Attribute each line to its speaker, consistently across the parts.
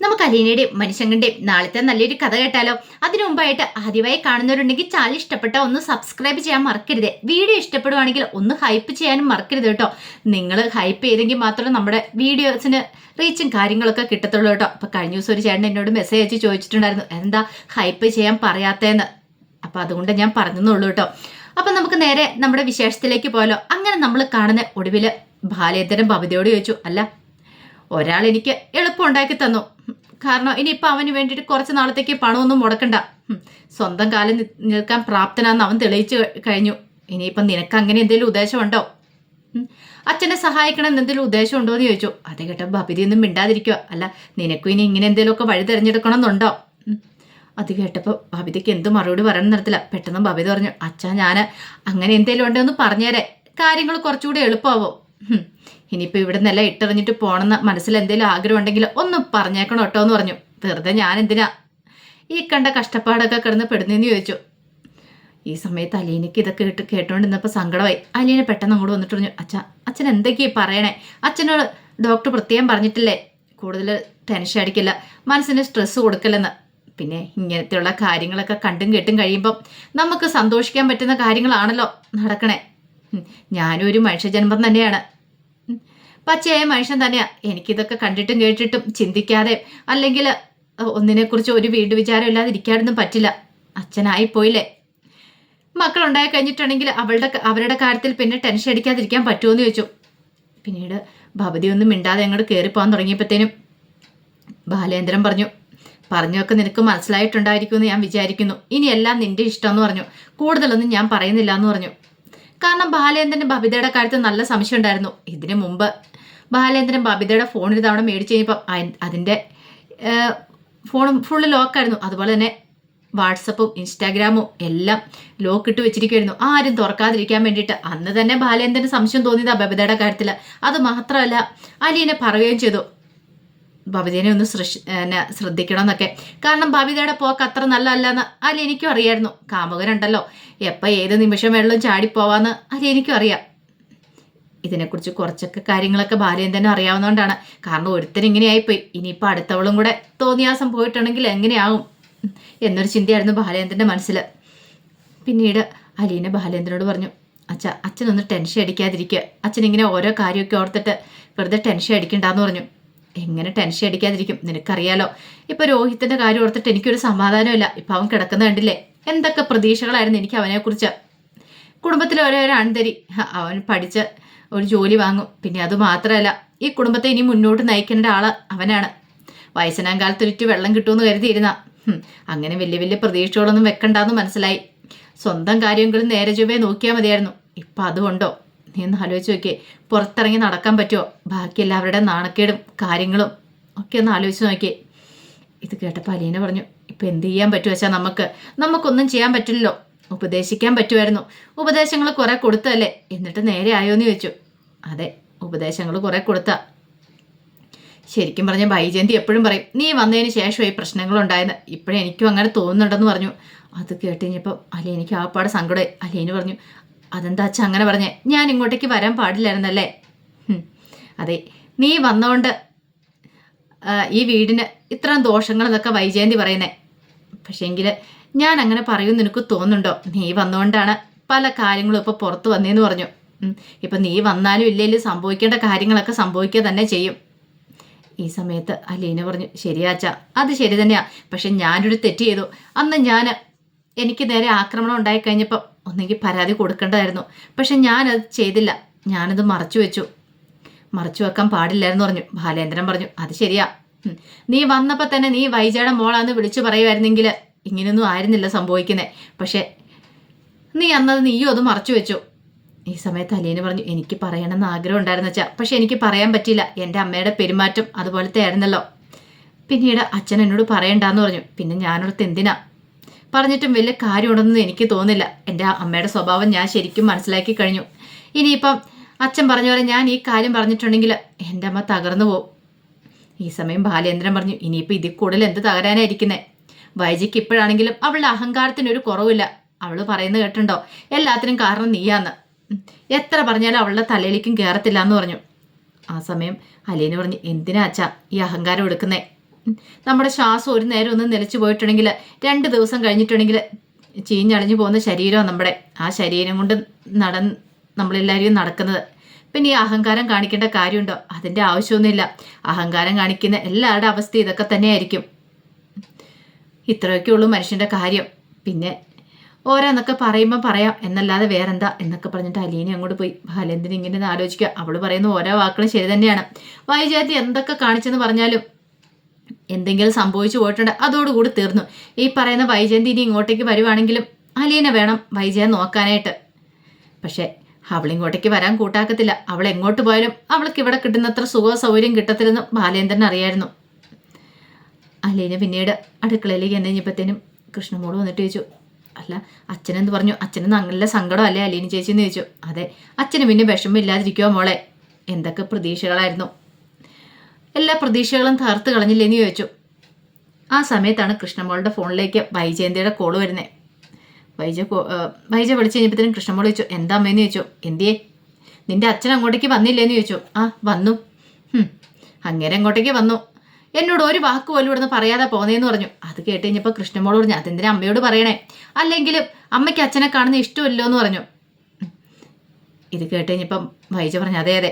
Speaker 1: നമുക്ക് അലീനയുടെയും മനുഷ്യങ്ങളുടെയും നാളത്തെ നല്ലൊരു കഥ കേട്ടാലോ? അതിനു മുമ്പായിട്ട് ആദ്യമായി കാണുന്നവരുണ്ടെങ്കിൽ ചാനൽ ഇഷ്ടപ്പെട്ട ഒന്ന് സബ്സ്ക്രൈബ് ചെയ്യാൻ മറക്കരുത്. വീഡിയോ ഇഷ്ടപ്പെടുവാണെങ്കിൽ ഒന്ന് ഹൈപ്പ് ചെയ്യാനും മറക്കരുത് കേട്ടോ. നിങ്ങൾ ഹൈപ്പ് ചെയ്തെങ്കിൽ മാത്രമേ നമ്മുടെ വീഡിയോസിന് റീച്ചും കാര്യങ്ങളൊക്കെ കിട്ടത്തുള്ളൂ കേട്ടോ. അപ്പൊ കഴിഞ്ഞ ദിവസം ഒരു ചേട്ടൻ എന്നോട് മെസ്സേജ് അയച്ച് ചോദിച്ചിട്ടുണ്ടായിരുന്നു, എന്താ ഹൈപ്പ് ചെയ്യാൻ പറയാത്തേന്ന്. അപ്പൊ അതുകൊണ്ട് ഞാൻ പറഞ്ഞെന്നുള്ളൂ കേട്ടോ. അപ്പൊ നമുക്ക് നേരെ നമ്മുടെ വിശേഷത്തിലേക്ക് പോയാലോ. അങ്ങനെ നമ്മൾ കാണുന്ന ഒടുവില് ബാലേന്ദ്രൻ ബബിതയോട് ചോദിച്ചു, അല്ല ഒരാൾ എനിക്ക് എളുപ്പം ഉണ്ടാക്കി തന്നു, കാരണം ഇനിയിപ്പോൾ അവന് വേണ്ടിയിട്ട് കുറച്ച് നാളത്തേക്ക് പണമൊന്നും മുടക്കണ്ട, സ്വന്തം കാലം നിൽക്കാൻ പ്രാപ്തനാന്ന് അവൻ തെളിയിച്ചു കഴിഞ്ഞു. ഇനിയിപ്പം നിനക്ക് അങ്ങനെ എന്തെങ്കിലും ഉദ്ദേശമുണ്ടോ? അച്ഛനെ സഹായിക്കണം എന്തെങ്കിലും ഉദ്ദേശം ഉണ്ടോ എന്ന് ചോദിച്ചു. അത് കേട്ടോ ബബിതിയൊന്നും മിണ്ടാതിരിക്കുക. അല്ല നിനക്കും ഇനി ഇങ്ങനെ എന്തെങ്കിലുമൊക്കെ വഴി തിരഞ്ഞെടുക്കണം എന്നുണ്ടോ? അത് കേട്ടപ്പോൾ ബബിതയ്ക്ക് എന്ത് മറുപടി പറയാൻ നിർത്തില്ല. പെട്ടെന്ന് ബബിത പറഞ്ഞു, അച്ഛാ ഞാൻ അങ്ങനെ എന്തെങ്കിലും ഉണ്ടോ എന്ന് പറഞ്ഞേരെ, കാര്യങ്ങൾ കുറച്ചുകൂടി എളുപ്പമാവും. ഇനിയിപ്പോൾ ഇവിടെ നിന്നെല്ലാം ഇട്ടെറിഞ്ഞിട്ട് പോകണമെന്ന് മനസ്സിൽ എന്തെങ്കിലും ആഗ്രഹം ഉണ്ടെങ്കിൽ ഒന്ന് പറഞ്ഞേക്കണം കേട്ടോ എന്ന് പറഞ്ഞു. വെറുതെ ഞാൻ എന്തിനാ ഈ കണ്ട കഷ്ടപ്പാടൊക്കെ കിടന്ന് പെടുന്നതെന്ന് ചോദിച്ചു. ഈ സമയത്ത് അലീനയ്ക്ക് ഇതൊക്കെ കേട്ടോണ്ടിരുന്നപ്പോൾ സങ്കടമായി. അലീന പെട്ടെന്ന് അങ്ങോട്ട് വന്നിട്ട് പറഞ്ഞു, അച്ഛൻ എന്തൊക്കെയാ പറയണേ? അച്ഛനോട് ഡോക്ടർ പ്രത്യേകം പറഞ്ഞിട്ടില്ലേ കൂടുതൽ ടെൻഷൻ അടിക്കില്ല, മനസ്സിന് സ്ട്രെസ് കൊടുക്കില്ലെന്ന്. പിന്നെ ഇങ്ങനത്തെയുള്ള കാര്യങ്ങളൊക്കെ കണ്ടും കേട്ടും കഴിയുമ്പം നമുക്ക് സന്തോഷിക്കാൻ പറ്റുന്ന കാര്യങ്ങളാണല്ലോ നടക്കണേ. ഞാനും ഒരു മനുഷ്യജന്മം തന്നെയാണ്, പച്ചയായ മനുഷ്യൻ തന്നെയാ. എനിക്കിതൊക്കെ കണ്ടിട്ടും കേട്ടിട്ടും ചിന്തിക്കാതെ അല്ലെങ്കിൽ ഒന്നിനെക്കുറിച്ച് ഒരു വീട് വിചാരം ഇല്ലാതെ ഇരിക്കാനൊന്നും പറ്റില്ല. അച്ഛനായി പോയില്ലേ, മക്കളുണ്ടായി കഴിഞ്ഞിട്ടുണ്ടെങ്കിൽ അവരുടെ കാര്യത്തിൽ പിന്നെ ടെൻഷൻ അടിക്കാതിരിക്കാൻ പറ്റുമോയെന്ന് ചോദിച്ചു. പിന്നീട് ഭവതിയൊന്നും മിണ്ടാതെ അങ്ങോട്ട് കയറിപ്പോകാൻ തുടങ്ങിയപ്പോഴത്തേനും ബാലേന്ദ്രൻ പറഞ്ഞൊക്കെ നിനക്ക് മനസ്സിലായിട്ടുണ്ടായിരിക്കുമെന്ന് ഞാൻ വിചാരിക്കുന്നു. ഇനിയെല്ലാം നിന്റെ ഇഷ്ടമെന്ന് പറഞ്ഞു. കൂടുതലൊന്നും ഞാൻ പറയുന്നില്ല എന്ന് പറഞ്ഞു. കാരണം ബാലേന്ദ്രന് ബബിതയുടെ കാര്യത്തിൽ നല്ല സംശയം ഉണ്ടായിരുന്നു. ഇതിനു മുമ്പ് ബാലേന്ദ്രൻ ബബിതയുടെ ഫോൺ ഒരു തവണ മേടിച്ച് കഴിഞ്ഞപ്പോൾ അതിൻ്റെ ഫോണും ഫുള്ള് ലോക്കായിരുന്നു. അതുപോലെ തന്നെ വാട്സപ്പും ഇൻസ്റ്റാഗ്രാമും എല്ലാം ലോക്കിട്ട് വെച്ചിരിക്കുമായിരുന്നു, ആരും തുറക്കാതിരിക്കാൻ വേണ്ടിയിട്ട്. അന്ന് തന്നെ ബാലേന്ദ്രന് സംശയം തോന്നിയതാ ബബിതയുടെ കാര്യത്തിൽ. അത് മാത്രമല്ല അലീനെ പറയുകയും ചെയ്തു ബബിതേനെ ഒന്ന് ശ്രദ്ധിക്കണം എന്നൊക്കെ. കാരണം ബബിതയുടെ പോക്ക് അത്ര നല്ലതല്ലെന്ന് എനിക്കും അറിയായിരുന്നു. കാമുകനുണ്ടല്ലോ, എപ്പോൾ ഏത് നിമിഷം വെള്ളം ചാടിപ്പോവാന്ന് എനിക്കും അറിയാം. ഇതിനെക്കുറിച്ച് കുറച്ചൊക്കെ കാര്യങ്ങളൊക്കെ ബാലേന്ദ്രനും അറിയാവുന്നതുകൊണ്ടാണ്. കാരണം ഒരുത്തരിങ്ങനെയായിപ്പോയി, ഇനിയിപ്പോൾ അടുത്തവളും കൂടെ തോന്നിയാസം പോയിട്ടുണ്ടെങ്കിൽ എങ്ങനെയാവും എന്നൊരു ചിന്തയായിരുന്നു ബാലേന്ദ്രൻ്റെ മനസ്സിൽ. പിന്നീട് അലീന ബാലേന്ദ്രനോട് പറഞ്ഞു, അച്ഛനൊന്ന് ടെൻഷൻ അടിക്കാതിരിക്കുക, അച്ഛനിങ്ങനെ ഓരോ കാര്യമൊക്കെ ഓർത്തിട്ട് വെറുതെ ടെൻഷൻ അടിക്കണ്ടെന്ന് പറഞ്ഞു. എങ്ങനെ ടെൻഷൻ അടിക്കാതിരിക്കും, നിനക്കറിയാലോ ഇപ്പൊ രോഹിത്തിന്റെ കാര്യം ഓർത്തിട്ട് എനിക്കൊരു സമാധാനമില്ല. ഇപ്പൊ അവൻ കിടക്കുന്ന കണ്ടില്ലേ, എന്തൊക്കെ പ്രതീക്ഷകളായിരുന്നു എനിക്ക് അവനെക്കുറിച്ച്. കുടുംബത്തിലെ ഓരോ അൺതരി, അവൻ പഠിച്ച് ഒരു ജോലി വാങ്ങും, പിന്നെ അത് മാത്രമല്ല ഈ കുടുംബത്തെ ഇനി മുന്നോട്ട് നയിക്കേണ്ട ആള് അവനാണ്. വയസ്സനാം കാലത്തൊരിറ്റ് വെള്ളം കിട്ടുമെന്ന് കരുതിയിരുന്ന അങ്ങനെ വലിയ വലിയ പ്രതീക്ഷകളൊന്നും വെക്കണ്ടെന്ന് മനസ്സിലായി. സ്വന്തം കാര്യങ്ങളും നേരെ ചൊവ്വേ നോക്കിയാൽ മതിയായിരുന്നു. ഇപ്പൊ അതുകൊണ്ടോ? നീ ഒന്ന് ആലോചിച്ച് നോക്കിയേ, പുറത്തിറങ്ങി നടക്കാൻ പറ്റുമോ? ബാക്കി എല്ലാവരുടെ നാണക്കേടും കാര്യങ്ങളും ഒക്കെ ഒന്ന് ആലോചിച്ച് നോക്കിയേ. ഇത് കേട്ടപ്പോൾ അലീന പറഞ്ഞു, ഇപ്പം എന്ത് ചെയ്യാൻ പറ്റുമോ വെച്ചാൽ നമുക്കൊന്നും ചെയ്യാൻ പറ്റില്ലല്ലോ. ഉപദേശിക്കാൻ പറ്റുമായിരുന്നു, ഉപദേശങ്ങൾ കുറെ കൊടുത്തല്ലേ, എന്നിട്ട് നേരെ ആയോന്ന് ചോദിച്ചു. അതെ, ഉപദേശങ്ങൾ കുറെ കൊടുത്ത. ശരിക്കും പറഞ്ഞ വൈജയന്തി എപ്പോഴും പറയും നീ വന്നതിന് ശേഷമായി പ്രശ്നങ്ങളുണ്ടായെന്ന്. ഇപ്പോഴും എനിക്കും അങ്ങനെ തോന്നുന്നുണ്ടെന്ന് പറഞ്ഞു. അത് കേട്ട് കഴിഞ്ഞപ്പോൾ അലീനയ്ക്ക് ആപ്പാട് സങ്കടമായി. അലീന പറഞ്ഞു, അതെന്താ അച്ഛൻ അങ്ങനെ പറഞ്ഞേ? ഞാൻ ഇങ്ങോട്ടേക്ക് വരാൻ പാടില്ലായിരുന്നല്ലേ? അതെ, നീ വന്നോണ്ട് ഈ വീടിന് ഇത്രയും ദോഷങ്ങൾ എന്നൊക്കെ വൈജയന്തി പറയുന്നേ. പക്ഷേങ്കിൽ ഞാൻ അങ്ങനെ പറയുമെന്ന് നിനക്ക് തോന്നുന്നുണ്ടോ? നീ വന്നുകൊണ്ടാണ് പല കാര്യങ്ങളും ഇപ്പോൾ പുറത്ത് വന്നേന്ന് പറഞ്ഞു. ഇപ്പം നീ വന്നാലും ഇല്ലെങ്കിലും സംഭവിക്കേണ്ട കാര്യങ്ങളൊക്കെ സംഭവിക്കുക തന്നെ ചെയ്യും. ഈ സമയത്ത് അലീന പറഞ്ഞു, ശരിയാച്ചാ, അത് ശരി തന്നെയാ. പക്ഷെ ഞാനൊരു തെറ്റ് ചെയ്തു. അന്ന് എനിക്ക് നേരെ ആക്രമണം ഉണ്ടായിക്കഴിഞ്ഞപ്പം ഒന്നെങ്കിൽ പരാതി കൊടുക്കേണ്ടതായിരുന്നു. പക്ഷെ ഞാനത് ചെയ്തില്ല, ഞാനത് മറച്ചു വെക്കാൻ പാടില്ലായിരുന്നു പറഞ്ഞു. ബാലേന്ദ്രൻ പറഞ്ഞു, അത് ശരിയാ, നീ വന്നപ്പോൾ തന്നെ നീ വൈജയുടെ മോളാന്ന് വിളിച്ചു പറയുമായിരുന്നെങ്കിൽ ഇങ്ങനെയൊന്നും ആയിരുന്നില്ല സംഭവിക്കുന്നത്. പക്ഷെ നീയും അത് മറച്ചു വെച്ചു. ഈ സമയത്ത് അലീന പറഞ്ഞു, എനിക്ക് പറയണമെന്ന് ആഗ്രഹം ഉണ്ടായിരുന്നു വെച്ചാൽ, പക്ഷെ എനിക്ക് പറയാൻ പറ്റില്ല. എൻ്റെ അമ്മയുടെ പെരുമാറ്റം അതുപോലത്തെ ആയിരുന്നല്ലോ. പിന്നീട് അച്ഛൻ എന്നോട് പറയണ്ടെന്ന് പറഞ്ഞു. പിന്നെ ഞാനോടത്ത് എന്തിനാ പറഞ്ഞിട്ടും വലിയ കാര്യമുണ്ടെന്ന് എനിക്ക് തോന്നില്ല. എൻ്റെ അമ്മയുടെ സ്വഭാവം ഞാൻ ശരിക്കും മനസ്സിലാക്കി കഴിഞ്ഞു. ഇനിയിപ്പം അച്ഛൻ പറഞ്ഞ പോലെ ഞാൻ ഈ കാര്യം പറഞ്ഞിട്ടുണ്ടെങ്കിൽ എൻ്റെ അമ്മ തകർന്നു പോകും. ഈ സമയം ബാലേന്ദ്രൻ പറഞ്ഞു, ഇനിയിപ്പോൾ ഇതിൽ കൂടുതൽ എന്ത് തകരാനായിരിക്കുന്നേ? വൈജിക്ക് ഇപ്പോഴാണെങ്കിലും അവളുടെ അഹങ്കാരത്തിനൊരു കുറവില്ല. അവൾ പറയുന്നത് കേട്ടുണ്ടോ, എല്ലാത്തിനും കാരണം നീയാന്ന്. എത്ര പറഞ്ഞാലും അവളുടെ തലയിലേക്കും കയറത്തില്ല എന്ന് പറഞ്ഞു. ആ സമയം അലീന പറഞ്ഞു, എന്തിനാ അച്ഛാ ഈ അഹങ്കാരം എടുക്കുന്നേ? നമ്മുടെ ശ്വാസം ഒരു നേരം ഒന്ന് നിലച്ചു പോയിട്ടുണ്ടെങ്കിൽ 2 ദിവസം കഴിഞ്ഞിട്ടുണ്ടെങ്കിൽ ചീഞ്ഞളിഞ്ഞു പോകുന്ന ശരീരമാണ് നമ്മുടെ. ആ ശരീരം കൊണ്ട് നമ്മളെല്ലാവരും നടക്കുന്നത്. പിന്നെ ഈ അഹങ്കാരം കാണിക്കേണ്ട കാര്യമുണ്ടോ? അതിൻ്റെ ആവശ്യമൊന്നുമില്ല. അഹങ്കാരം കാണിക്കുന്ന എല്ലാവരുടെ അവസ്ഥ ഇതൊക്കെ തന്നെയായിരിക്കും. ഇത്രയൊക്കെ ഉള്ളൂ മനുഷ്യൻ്റെ കാര്യം. പിന്നെ ഓരോന്നൊക്കെ പറയുമ്പോൾ പറയാം എന്നല്ലാതെ വേറെന്താ എന്നൊക്കെ പറഞ്ഞിട്ട് അലീന അങ്ങോട്ട് പോയി. ബാലേന്ദ്രൻ ഇങ്ങനെ ആലോചിക്കുക. അവൾ പറയുന്ന ഓരോ വാക്കുകളും ശരി തന്നെയാണ്. വൈജയന്തി എന്തൊക്കെ കാണിച്ചെന്ന് പറഞ്ഞാലും എന്തെങ്കിലും സംഭവിച്ചു പോയിട്ടുണ്ട്, അതോടുകൂടി തീർന്നു. ഈ പറയുന്ന വൈജയന്തി ഇനി ഇങ്ങോട്ടേക്ക് വരുവാണെങ്കിലും അലീന വേണം വൈജയൻ നോക്കാനായിട്ട്. പക്ഷേ അവളിങ്ങോട്ടേക്ക് വരാൻ കൂട്ടാക്കത്തില്ല. അവൾ എങ്ങോട്ട് പോയാലും അവൾക്ക് ഇവിടെ കിട്ടുന്നത്ര സുഖവും സൗകര്യം കിട്ടത്തില്ലെന്ന് ബാലേന്ദ്രൻ അറിയായിരുന്നു. അലീന പിന്നീട് അടുക്കളയിലേക്ക് കഴിഞ്ഞപ്പോഴത്തേനും കൃഷ്ണമോള് വന്നിട്ട് ചോദിച്ചു, അല്ല അച്ഛനെന്ത് പറഞ്ഞു? അച്ഛന് നല്ല സങ്കടമല്ലേ അലീന ചേച്ചി എന്ന് ചോദിച്ചു. അതെ, അച്ഛന് പിന്നെ വിഷമമില്ലാതിരിക്കുമോ മോളെ? എന്തൊക്കെ പ്രതീക്ഷകളായിരുന്നു, എല്ലാ പ്രതീക്ഷകളും തകർത്ത് കളഞ്ഞില്ലേന്ന് ചോദിച്ചു. ആ സമയത്താണ് കൃഷ്ണമോളുടെ ഫോണിലേക്ക് വൈജയന്തിയുടെ കോള് വരുന്നത്. വൈജ വിളിച്ച് കഴിഞ്ഞപ്പോഴത്തേനും കൃഷ്ണമോൾ ചോദിച്ചു, എന്താ അമ്മയെന്ന് ചോദിച്ചു. എന്തിയേ, നിന്റെ അച്ഛൻ അങ്ങോട്ടേക്ക് വന്നില്ലേന്ന് ചോദിച്ചു. ആ വന്നു. അങ്ങനെ അങ്ങോട്ടേക്ക് വന്നു, എന്നോട് ഒരു വാക്ക് പോലും ഇവിടുന്ന് പറയാതെ പോന്നേന്ന് പറഞ്ഞു. അത് കേട്ട് കഴിഞ്ഞപ്പോൾ കൃഷ്ണമോൾ പറഞ്ഞു, അതെന്തിനാ അമ്മയോട് പറയണേ? അല്ലെങ്കിലും അമ്മയ്ക്ക് അച്ഛനെ കാണുന്ന ഇഷ്ടമല്ലോ എന്ന് പറഞ്ഞു. ഇത് കേട്ട് കഴിഞ്ഞപ്പം വൈജ പറഞ്ഞു, അതെ അതെ,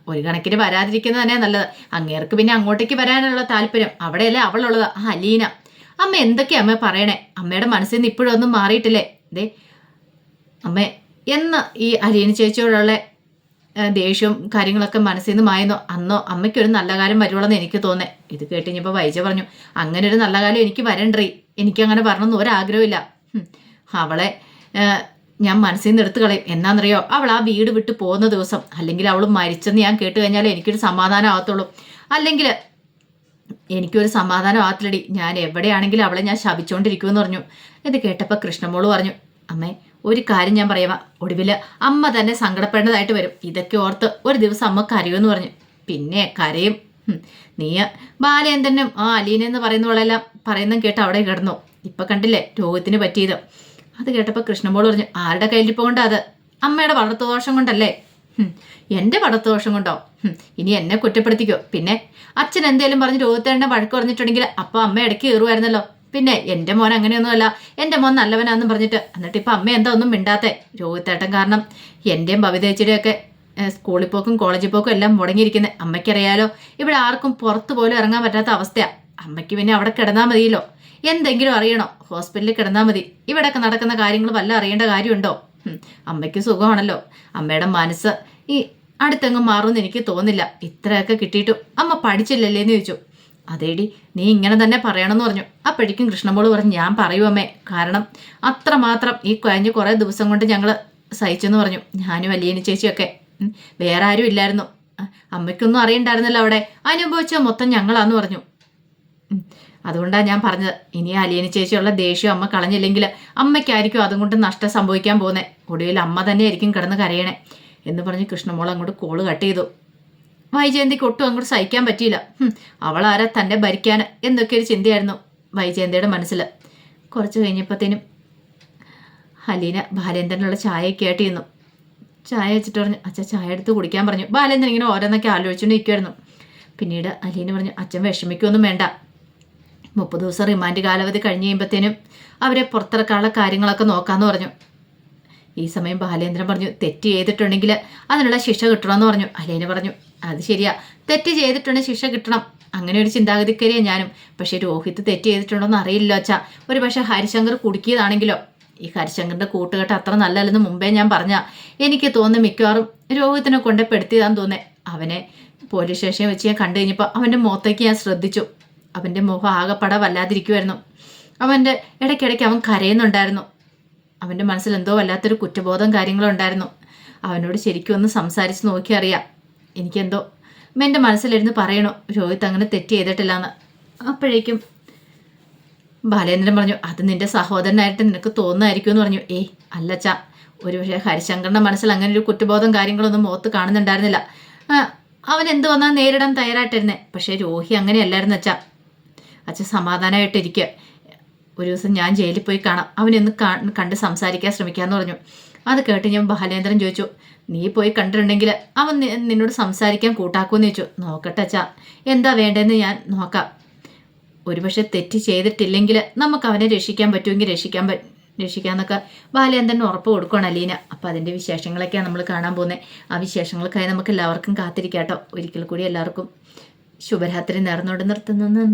Speaker 1: ഒരു കണക്കിന് വരാതിരിക്കുന്നത് തന്നെ നല്ലത്. അങ്ങേർക്ക് പിന്നെ അങ്ങോട്ടേക്ക് വരാനുള്ള താല്പര്യം അവിടെയല്ലേ അവളുള്ളത്, ആ അലീന. അമ്മ എന്തൊക്കെയാ അമ്മ പറയണേ? അമ്മയുടെ മനസ്സിൽ നിന്ന് ഇപ്പോഴും ഒന്നും മാറിയിട്ടില്ലേ? അതെ അമ്മേ എന്ന് ഈ അലീന ചേച്ചിയോടുള്ള ദേഷ്യവും കാര്യങ്ങളൊക്കെ മനസ്സിൽ നിന്ന് മായുന്നോ അന്നോ അമ്മയ്ക്കൊരു നല്ല കാലം വരുവോളെന്ന് എനിക്ക് തോന്നേ. ഇത് കേട്ട് കഴിഞ്ഞപ്പോൾ വൈജ പറഞ്ഞു, അങ്ങനെ ഒരു നല്ല കാലം എനിക്ക് വരണ്ടേ, എനിക്കങ്ങനെ വരണമെന്ന് ഒരാഗ്രഹമില്ല. അവളെ ഞാൻ മനസ്സിൽ നിന്ന് എടുത്തു കളയും. എന്നാന്നറിയോ, അവൾ ആ വീട് വിട്ട് പോകുന്ന ദിവസം, അല്ലെങ്കിൽ അവൾ മരിച്ചെന്ന് ഞാൻ കേട്ട് കഴിഞ്ഞാൽ എനിക്കൊരു സമാധാനം ആകത്തുള്ളൂ. അല്ലെങ്കിൽ എനിക്കൊരു സമാധാനം ആകത്തില്ലടി. ഞാൻ എവിടെയാണെങ്കിലും അവളെ ഞാൻ ശപിച്ചുകൊണ്ടിരിക്കുമെന്ന് പറഞ്ഞു. ഇത് കേട്ടപ്പോൾ കൃഷ്ണമോള് പറഞ്ഞു, അമ്മേ ഒരു കാര്യം ഞാൻ പറയാം, ഒടുവിൽ അമ്മ തന്നെ സങ്കടപ്പെടേണ്ടതായിട്ട് വരും. ഇതൊക്കെ ഓർത്ത് ഒരു ദിവസം അമ്മ കരയുമെന്ന് പറഞ്ഞു. പിന്നെ കരയും. നീ ബാലേന്ദ്രനും ആ അലീനെന്ന് പറയുന്നവളെല്ലാം പറയുന്നതും കേട്ട് അവിടെ കിടന്നു. ഇപ്പം കണ്ടില്ലേ രോഗത്തിന് പറ്റിയത്. അത് കേട്ടപ്പോൾ കൃഷ്ണമോൾ പറഞ്ഞു, ആരുടെ കയ്യിൽ പോകണ്ട, അത് അമ്മയുടെ വളർത്തുദോഷം കൊണ്ടല്ലേ? എൻ്റെ വളർത്തുദോഷം കൊണ്ടോ? ഇനി എന്നെ കുറ്റപ്പെടുത്തിക്കോ. പിന്നെ അച്ഛൻ എന്തേലും പറഞ്ഞ് രോഹിത്തേട്ടനെ വഴക്ക് പറഞ്ഞിട്ടുണ്ടെങ്കിൽ അപ്പം അമ്മ ഇടയ്ക്ക് കയറുമായിരുന്നല്ലോ. പിന്നെ എൻ്റെ മോൻ അങ്ങനെയൊന്നുമല്ല, എൻ്റെ മോൻ നല്ലവനാന്നും പറഞ്ഞിട്ട്. എന്നിട്ട് ഇപ്പം അമ്മ എന്താ ഒന്നും മിണ്ടാത്തെ? രോഹിത്തേട്ടൻ കാരണം എൻ്റെയും ഭവിതേച്ചിയുടെയൊക്കെ സ്കൂളിൽ പോക്കും കോളേജിൽ പോക്കും എല്ലാം മുടങ്ങിയിരിക്കുന്നത്. അമ്മയ്ക്കറിയാലോ, ഇവിടെ ആർക്കും പുറത്ത് പോലും ഇറങ്ങാൻ പറ്റാത്ത അവസ്ഥയാണ്. അമ്മയ്ക്ക് പിന്നെ അവിടെ കിടന്നാൽ മതിയല്ലോ. എന്തെങ്കിലും അറിയണോ, ഹോസ്പിറ്റലിൽ കിടന്നാൽ മതി. ഇവിടെയൊക്കെ നടക്കുന്ന കാര്യങ്ങൾ വല്ല അറിയേണ്ട കാര്യമുണ്ടോ? അമ്മയ്ക്ക് സുഖമാണല്ലോ. അമ്മയുടെ മനസ്സ് ഈ അടുത്തെങ്ങും മാറുമെന്ന് എനിക്ക് തോന്നില്ല. ഇത്രയൊക്കെ കിട്ടിയിട്ടും അമ്മ പഠിച്ചില്ലല്ലേന്ന് ചോദിച്ചു. അതേടി, നീ ഇങ്ങനെ തന്നെ പറയണമെന്ന് പറഞ്ഞു. അപ്പോഴേക്കും കൃഷ്ണമോള് പറഞ്ഞു, ഞാൻ പറയൂ അമ്മേ, കാരണം അത്രമാത്രം ഈ കഴിഞ്ഞ കുറേ ദിവസം കൊണ്ട് ഞങ്ങൾ സഹിച്ചെന്ന് പറഞ്ഞു. ഞാനും അലീന ചേച്ചിയൊക്കെ. വേറെ ആരും ഇല്ലായിരുന്നു. അമ്മയ്ക്കൊന്നും അറിയണ്ടായിരുന്നല്ലോ അവിടെ. അനുഭവിച്ച മൊത്തം ഞങ്ങളാന്ന് പറഞ്ഞു. അതുകൊണ്ടാണ് ഞാൻ പറഞ്ഞത്, ഇനി അലീന ചേച്ചിയുള്ള ദേഷ്യം അമ്മ കളഞ്ഞില്ലെങ്കിൽ അമ്മയ്ക്കായിരിക്കും അതുകൊണ്ട് നഷ്ടം സംഭവിക്കാൻ പോകുന്നത്. ഒടുവിൽ അമ്മ തന്നെ ആയിരിക്കും കിടന്ന് കരയണേ എന്ന് പറഞ്ഞ് കൃഷ്ണമോൾ അങ്ങോട്ട് കോള് കട്ട് ചെയ്തു. വൈജയന്തിക്ക് ഒട്ടും അങ്ങോട്ട് സഹിക്കാൻ പറ്റിയില്ല. അവളാരാ തന്നെ ഭരിക്കാൻ എന്നൊക്കെ ഒരു ചിന്തയായിരുന്നു വൈജയന്തിയുടെ മനസ്സിൽ. കുറച്ച് കഴിഞ്ഞപ്പോഴത്തേനും അലീന ബാലേന്ദ്രനുള്ള ചായയൊക്കെ ആയിട്ട് ഇരുന്നു. ചായ വെച്ചിട്ട് പറഞ്ഞു, അച്ഛൻ ചായ എടുത്ത് കുടിക്കാൻ പറഞ്ഞു. ബാലേന്ദ്രൻ ഇങ്ങനെ ഓരോന്നൊക്കെ ആലോചിച്ചുകൊണ്ട് ഇരിക്കുമായിരുന്നു. പിന്നീട് അലീന പറഞ്ഞു, അച്ഛൻ വിഷമിക്കൊന്നും വേണ്ട, 30 ദിവസം റിമാൻഡ് കാലാവധി കഴിഞ്ഞ് കഴിയുമ്പോഴത്തേനും അവരെ പുറത്തിറക്കാനുള്ള കാര്യങ്ങളൊക്കെ നോക്കാമെന്ന് പറഞ്ഞു. ഈ സമയം ബാലേന്ദ്രൻ പറഞ്ഞു, തെറ്റ് ചെയ്തിട്ടുണ്ടെങ്കിൽ അതിനുള്ള ശിക്ഷ കിട്ടണമെന്ന് പറഞ്ഞു. അലീന പറഞ്ഞു, അത് ശരിയാ, തെറ്റ് ചെയ്തിട്ടുണ്ടെങ്കിൽ ശിക്ഷ കിട്ടണം, അങ്ങനെ ഒരു ചിന്താഗതിക്കാരിയാണ് ഞാനും. പക്ഷേ രോഹിത് തെറ്റ് ചെയ്തിട്ടുണ്ടോയെന്ന് അറിയില്ലോ അച്ഛാ. ഒരു പക്ഷേ ഹരിശങ്കർ കുടുക്കിയതാണെങ്കിലോ? ഈ ഹരിശങ്കറിൻ്റെ കൂട്ടുകെട്ട് അത്ര നല്ലല്ലെന്ന് മുമ്പേ ഞാൻ പറഞ്ഞാൽ എനിക്ക് തോന്നുന്നു മിക്കവാറും രോഹിത്തിനെ കൊണ്ട് പെടുത്തിയതാന്ന് തോന്നേ. അവനെ പോലീസ് സ്റ്റേഷനിൽ വെച്ച് ഞാൻ കണ്ടു കഴിഞ്ഞപ്പോൾ അവൻ്റെ മുഖത്തേക്ക് ഞാൻ ശ്രദ്ധിച്ചു. അവൻ്റെ മുഖം ആകെപ്പട വല്ലാതിരിക്കുമായിരുന്നു. അവൻ്റെ ഇടയ്ക്കിടയ്ക്ക് അവൻ കരയുന്നുണ്ടായിരുന്നു. അവൻ്റെ മനസ്സിൽ എന്തോ വല്ലാത്തൊരു കുറ്റബോധം കാര്യങ്ങളും ഉണ്ടായിരുന്നു. അവനോട് ശരിക്കും ഒന്ന് സംസാരിച്ച് നോക്കിയറിയാം. എനിക്കെന്തോ എൻ്റെ മനസ്സിലിരുന്ന് പറയണു രോഹിത് അങ്ങനെ തെറ്റ് ചെയ്തിട്ടില്ലാന്ന്. അപ്പോഴേക്കും ബാലേന്ദ്രൻ പറഞ്ഞു, അത് നിന്റെ സഹോദരനായിട്ട് നിനക്ക് തോന്നുമായിരിക്കും എന്ന് പറഞ്ഞു. ഏയ് അല്ലച്ചാ, ഒരു പക്ഷേ ഹരിശങ്കറിൻ്റെ മനസ്സിൽ അങ്ങനെ ഒരു കുറ്റബോധം കാര്യങ്ങളൊന്നും മുഖത്ത് കാണുന്നുണ്ടായിരുന്നില്ല. അവൻ എന്ത് വന്നാൽ നേരിടാൻ തയ്യാറായിട്ടിരുന്നേ. പക്ഷേ രോഹി അങ്ങനെയല്ലായിരുന്നു അച്ഛാ. അച്ഛൻ സമാധാനമായിട്ടിരിക്കുക, ഒരു ദിവസം ഞാൻ ജയിലിൽ പോയി കാണാം, അവനൊന്ന് കണ്ട് സംസാരിക്കാൻ ശ്രമിക്കാമെന്ന് പറഞ്ഞു. അത് കേട്ട് ഞാൻ ബാലേന്ദ്രൻ ചോദിച്ചു, നീ പോയി കണ്ടിട്ടുണ്ടെങ്കിൽ അവൻ നിന്നോട് സംസാരിക്കാൻ കൂട്ടാക്കുമെന്ന് ചോദിച്ചു. നോക്കട്ടെ അച്ഛാ, എന്താ വേണ്ടതെന്ന് ഞാൻ നോക്കാം. ഒരുപക്ഷെ തെറ്റ് ചെയ്തിട്ടില്ലെങ്കിൽ നമുക്ക് അവനെ രക്ഷിക്കാൻ പറ്റുമെങ്കിൽ രക്ഷിക്കാന്നൊക്കെ ബാലേന്ദ്രൻ ഉറപ്പ് കൊടുക്കണം അലീന. അപ്പം അതിൻ്റെ വിശേഷങ്ങളൊക്കെയാണ് നമ്മൾ കാണാൻ പോകുന്നത്. ആ വിശേഷങ്ങൾക്കായി നമുക്ക് എല്ലാവർക്കും കാത്തിരിക്കാം കേട്ടോ. ഒരിക്കൽ കൂടി എല്ലാവർക്കും ശുഭരാത്രി നേർന്നുകൊണ്ട് നിർത്തുന്നു. നന്ദി.